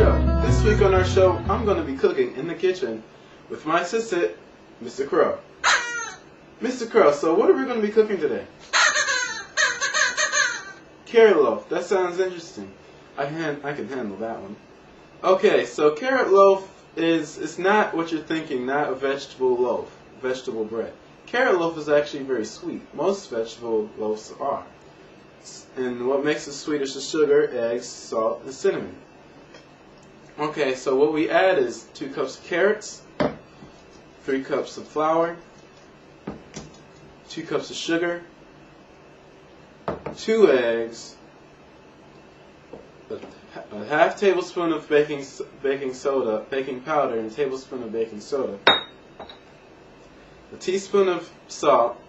Show. This week on our show, I'm going to be cooking in the kitchen with my assistant, Mr. Crow. Mr. Crow, so what are we going to be cooking today? Carrot loaf. That sounds interesting. I can handle that one. Okay, so carrot loaf is not what you're thinking, not a vegetable loaf, vegetable bread. Carrot loaf is actually very sweet. Most vegetable loaves are. And what makes it sweet is the sugar, eggs, salt, and cinnamon. Okay, so what we add is 2 cups of carrots, 3 cups of flour, 2 cups of sugar, 2 eggs, a half tablespoon of baking powder, and a tablespoon of baking soda, a teaspoon of salt,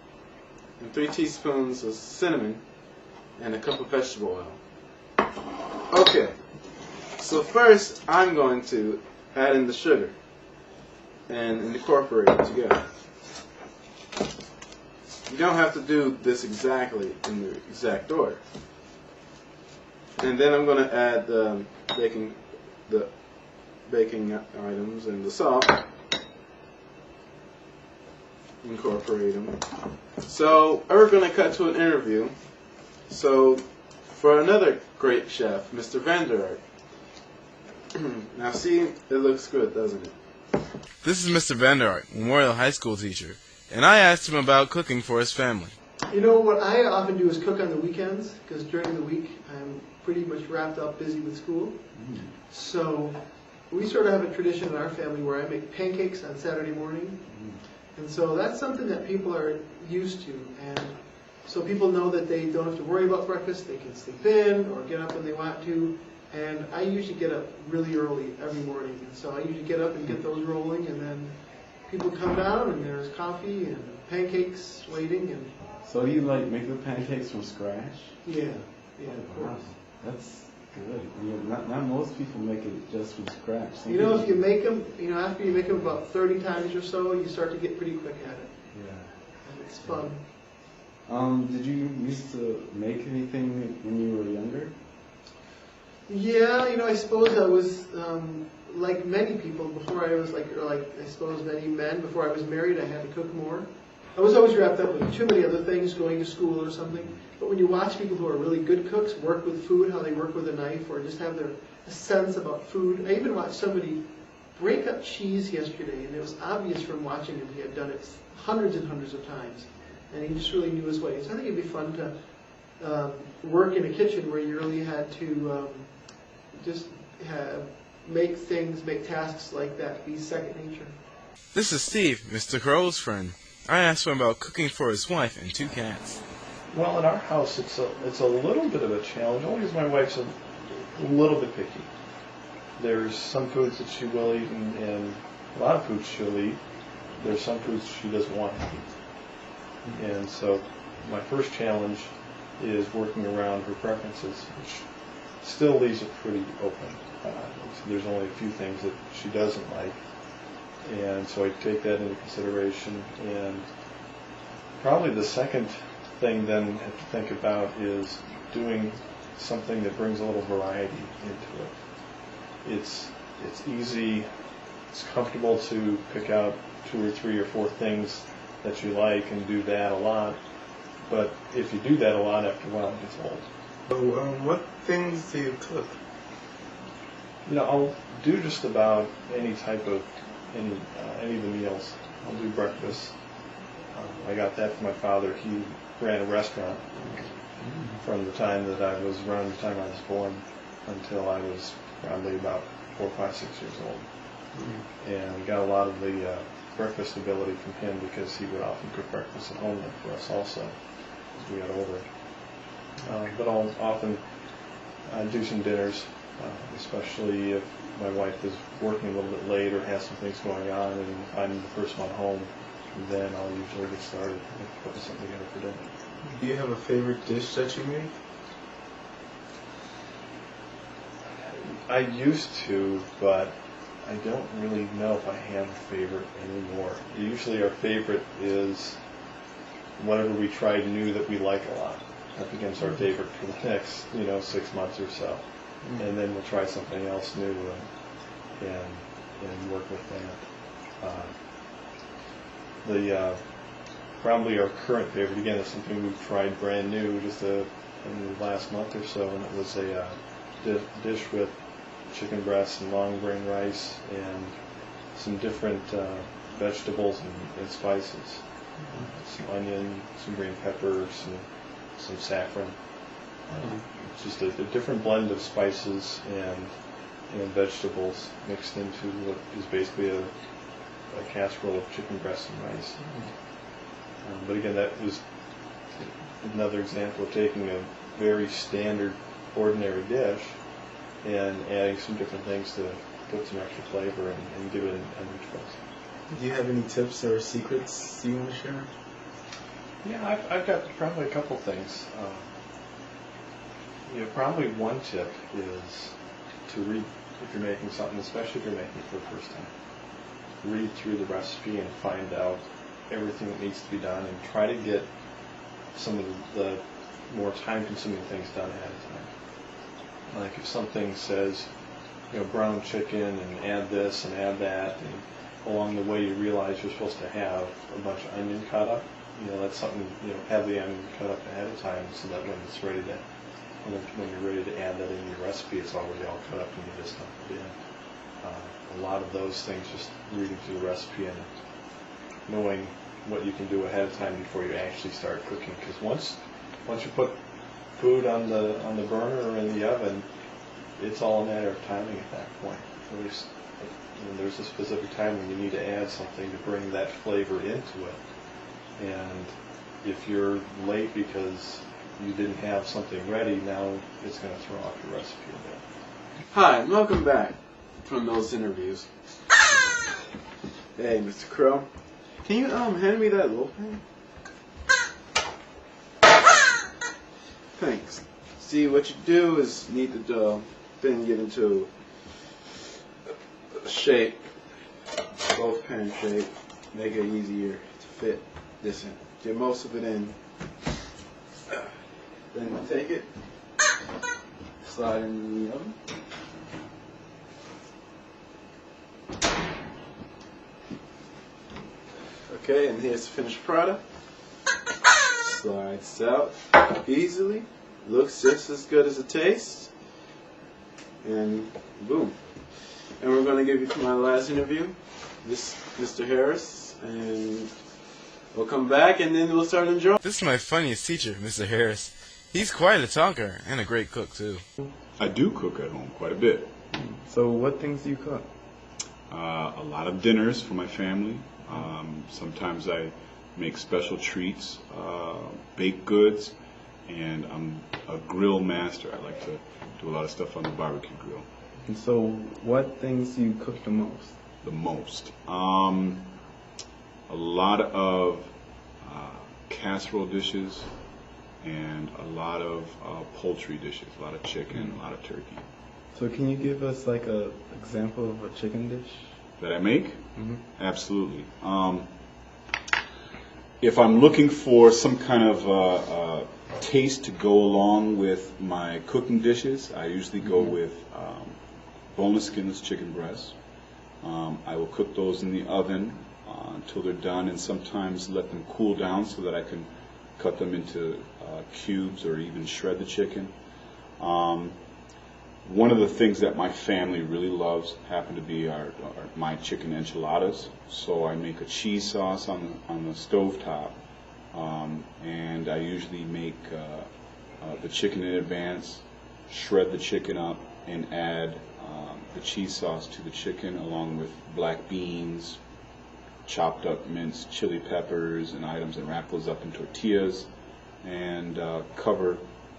and 3 teaspoons of cinnamon, and a cup of vegetable oil. Okay, so first I'm going to add in the sugar and incorporate it together. You don't have to do this exactly in the exact order. And then I'm going to add the baking items and the salt. Incorporate them. So we're going to cut to an interview. So for another great chef, Mr. Vander. Now see, it looks good, doesn't it? This is Mr. Vander, Memorial High School teacher, and I asked him about cooking for his family. You know, what I often do is cook on the weekends, because during the week I'm pretty much wrapped up busy with school. So we sort of have a tradition in our family where I make pancakes on Saturday morning. And so that's something that people are used to. And so people know that they don't have to worry about breakfast, they can sleep in or get up when they want to. And I usually get up really early every morning. And so I usually get up and get those rolling, and then people come down and there's coffee and pancakes waiting. And so you like make the pancakes from scratch? Yeah, of course. That's good. Not most people make it just from scratch. You know, if you make them, after you make them about 30 times or so, you start to get pretty quick at it. Yeah. And it's fun. Did you used to make anything when you were younger? Yeah, I suppose I was like many people before I was like I suppose many men before I was married. I had to cook more. I was always wrapped up with too many other things, going to school or something. But when you watch people who are really good cooks work with food, how they work with a knife, or just have a sense about food. I even watched somebody break up cheese yesterday, and it was obvious from watching him he had done it hundreds and hundreds of times, and he just really knew his way. So I think it'd be fun to work in a kitchen where you really had to just make tasks like that be second nature. This is Steve, Mr. Crow's friend. I asked him about cooking for his wife and 2 cats. Well, in our house, it's a little bit of a challenge, only because my wife's a little bit picky. There's some foods that she will eat, and a lot of foods she'll eat. There's some foods she doesn't want to eat. And so my first challenge is working around her preferences, which still leaves it pretty open. So there's only a few things that she doesn't like. And so I take that into consideration. And probably the second thing then I have to think about is doing something that brings a little variety into it. It's easy, it's comfortable to pick out 2 or 3 or 4 things that you like and do that a lot. But if you do that a lot, after a while it gets old. So, what things do you cook? I'll do just about any type of any of the meals. I'll do breakfast. I got that from my father. He ran a restaurant from the time that I was around the time I was born until I was probably about 4, 5, 6 years old. And we got a lot of the breakfast ability from him because he would often cook breakfast at home for us also as we got older. But I'll often do some dinners, especially if my wife is working a little bit late or has some things going on and I'm the first one home. Then I'll usually get started and put something together for dinner. Do you have a favorite dish that you make? I used to, but I don't really know if I have a favorite anymore. Usually our favorite is whatever we try new that we like a lot. That becomes our favorite for the next, 6 months or so. and then we'll try something else new and work with that. Probably our current favorite, again, is something we've tried brand new just in the last month or so, and it was a dish with chicken breasts and long grain rice and some different vegetables and spices. Some onion, some green pepper, some saffron. Just a different blend of spices and vegetables mixed into what is basically a casserole of chicken breasts and rice. But again, that was another example of taking a very standard, ordinary dish and adding some different things to put some extra flavor and give it a new twist. Do you have any tips or secrets you want to share? Yeah, I've got probably a couple things. Probably one tip is to read, if you're making something, especially if you're making it for the first time. Read through the recipe and find out everything that needs to be done, and try to get some of the more time-consuming things done ahead of time. Like if something says, brown chicken and add this and add that, and along the way you realize you're supposed to have a bunch of onion cut up. That's something, have the onion cut up ahead of time so that when it's ready to, when you're ready to add that in your recipe, it's already all cut up and you just dump it in. A lot of those things, just reading through the recipe and knowing what you can do ahead of time before you actually start cooking. Because once you put food on the burner or in the oven, it's all a matter of timing at that point. There's a specific time when you need to add something to bring that flavor into it. And if you're late because you didn't have something ready, now it's going to throw off your recipe a bit. Hi, and welcome back from those interviews. Hey, Mr. Crow. Can you hand me that loaf pan? Thanks. See, what you do is knead the dough, then get into a shape, loaf pan shape, make it easier to fit this in. Get most of it in. Then take it, slide it in the oven. Okay, and here's the finished product. Slides out easily. Looks just as good as it tastes. And boom. And we're going to give you my last interview, this Mr. Harris, and we'll come back and then we'll start enjoying. This is my funniest teacher, Mr. Harris. He's quite a talker and a great cook, too. I do cook at home quite a bit. So what things do you cook? A lot of dinners for my family. Sometimes I make special treats, baked goods, and I'm a grill master. I like to do a lot of stuff on the barbecue grill. And so what things do you cook the most? The most. A lot of casserole dishes and a lot of poultry dishes, a lot of chicken, a lot of turkey. So can you give us like a example of a chicken dish? That I make? Mm-hmm. Absolutely. If I'm looking for some kind of taste to go along with my cooking dishes, I usually go with boneless, skinless chicken breasts. I will cook those in the oven until they're done, and sometimes let them cool down so that I can cut them into cubes or even shred the chicken. One of the things that my family really loves happen to be my chicken enchiladas. So I make a cheese sauce on the stovetop, and I usually make the chicken in advance, shred the chicken up, and add the cheese sauce to the chicken along with black beans, chopped up minced chili peppers and items, and wrap those up in tortillas and cover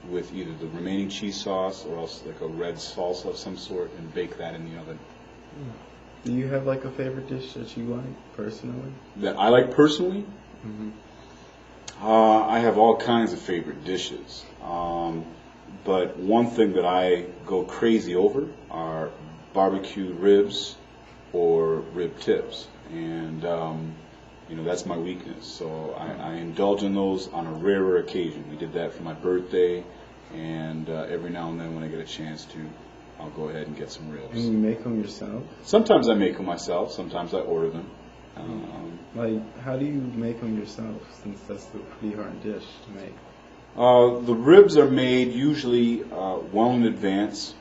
with either the remaining cheese sauce or else like a red salsa of some sort, and bake that in the oven. Do you have like a favorite dish that you like personally? That I like personally? Mm-hmm. I have all kinds of favorite dishes. But one thing that I go crazy over are barbecue ribs or rib tips. And that's my weakness. So I indulge in those on a rarer occasion. We did that for my birthday, and every now and then when I get a chance to I'll go ahead and get some And ribs. you make them yourself? Sometimes I make them myself. Sometimes I order them. Like, how do you make them yourself, since that's a pretty hard dish to make? The ribs are made usually well in advance.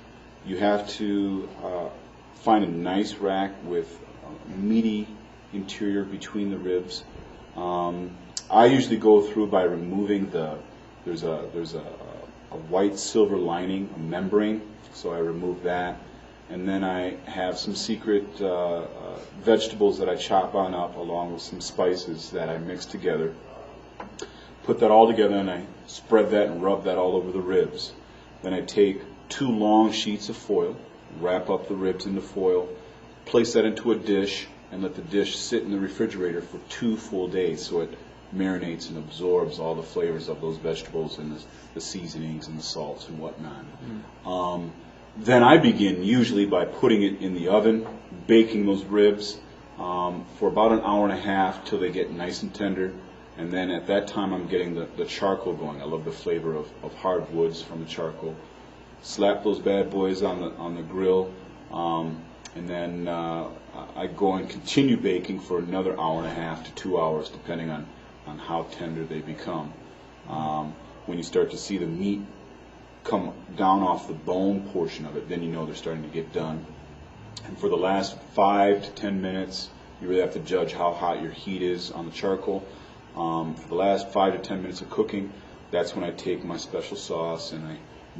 You have to find a nice rack with meaty interior between the ribs. I usually go through by removing there's a white silver lining, a membrane, so I remove that. And then I have some secret vegetables that I chop on up along with some spices that I mix together. Put that all together and I spread that and rub that all over the ribs. Then I take 2 long sheets of foil, wrap up the ribs in the foil, place that into a dish, and let the dish sit in the refrigerator for 2 full days so it marinates and absorbs all the flavors of those vegetables and the seasonings and the salts and whatnot. Then I begin usually by putting it in the oven, baking those ribs for about an hour and a half till they get nice and tender. And then at that time I'm getting the charcoal going. I love the flavor of hardwoods from the charcoal. Slap those bad boys on the grill, and then I go and continue baking for another hour and a half to 2 hours, depending on how tender they become. When you start to see the meat come down off the bone portion of it, then you know they're starting to get done. And for the last 5 to 10 minutes, you really have to judge how hot your heat is on the charcoal. For the last 5 to 10 minutes of cooking, that's when I take my special sauce and I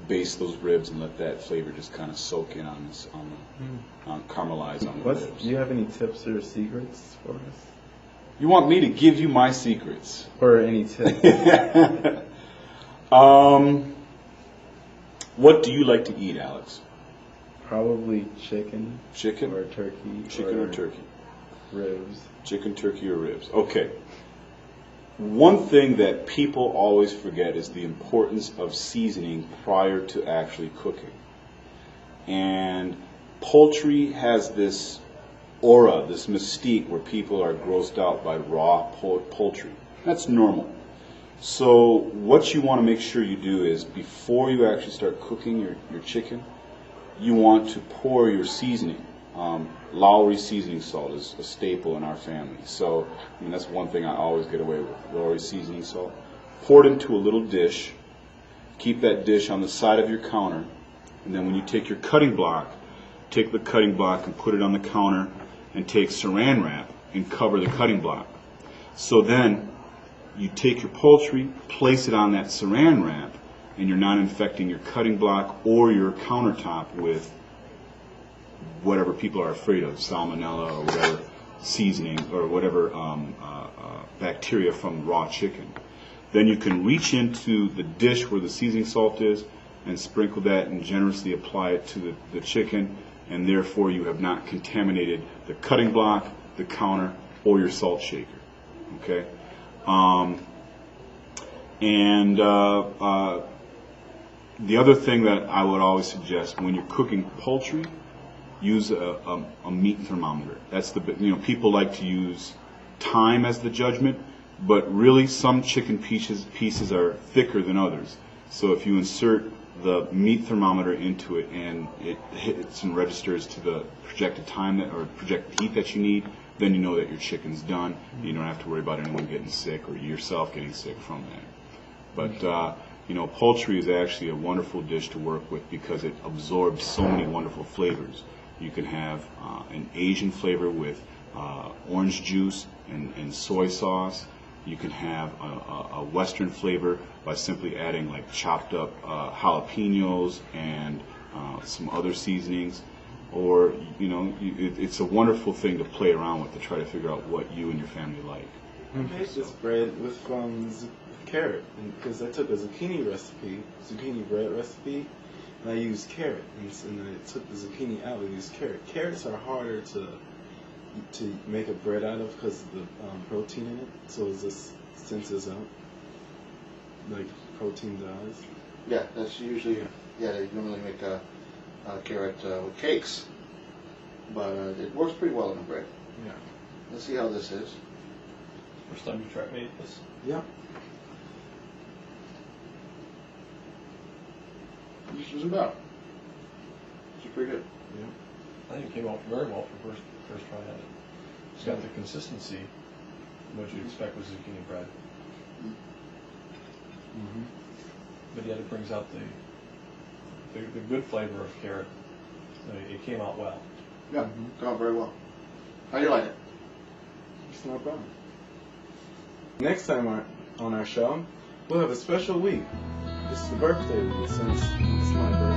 baste those ribs and let that flavor just kind of soak in on caramelize on the ribs. Do you have any tips or secrets for us? You want me to give you my secrets? Or any tips? What do you like to eat, Alex? Probably chicken. Chicken? Or turkey. Chicken or turkey? Ribs. Chicken, turkey, or ribs. Okay. One thing that people always forget is the importance of seasoning prior to actually cooking. And poultry has this aura, this mystique where people are grossed out by raw poultry. That's normal. So what you want to make sure you do is before you actually start cooking your chicken, you want to pour your seasoning. Lowry seasoning salt is a staple in our family. So that's one thing I always get away with, Lowry seasoning salt. Pour it into a little dish. Keep that dish on the side of your counter. And then when you take your cutting block, take the cutting block and put it on the counter and take saran wrap and cover the cutting block. So then you take your poultry, place it on that saran wrap, and you're not infecting your cutting block or your countertop with whatever people are afraid of, salmonella or whatever seasoning or whatever bacteria from raw chicken. Then you can reach into the dish where the seasoning salt is and sprinkle that and generously apply it to the chicken, and therefore you have not contaminated the cutting block, the counter, or your salt shaker. Okay? The other thing that I would always suggest when you're cooking poultry, use a meat thermometer. That's people like to use time as the judgment, but really some chicken pieces are thicker than others. So if you insert the meat thermometer into it and it hits and registers to the projected time or projected heat that you need, then you know that your chicken's done. You don't have to worry about anyone getting sick or yourself getting sick from that. But poultry is actually a wonderful dish to work with because it absorbs so many wonderful flavors. You can have an Asian flavor with orange juice and soy sauce. You can have a Western flavor by simply adding like chopped up jalapenos and some other seasonings. Or, it's a wonderful thing to play around with to try to figure out what you and your family like. I made this bread with carrot, because I took a zucchini bread recipe, and I used carrot, and I took the zucchini out and used carrot. Carrots are harder to make a bread out of because of the protein in it, so it just senses out, like protein does. Yeah, that's usually, they normally make a carrot with cakes, but it works pretty well in the bread. Yeah. Let's see how this is. First time you made this? Yeah. This isn't bad. It's a pretty good. I think it came out very well for first try at it. It's got the consistency, what you'd expect with zucchini bread. Mm-hmm. But yet it brings out the good flavor of carrot. It came out well. Yeah, came out very well. How do you like it? It's no problem. Next time on our show, we'll have a special week. It's the birthday week since it's my birthday.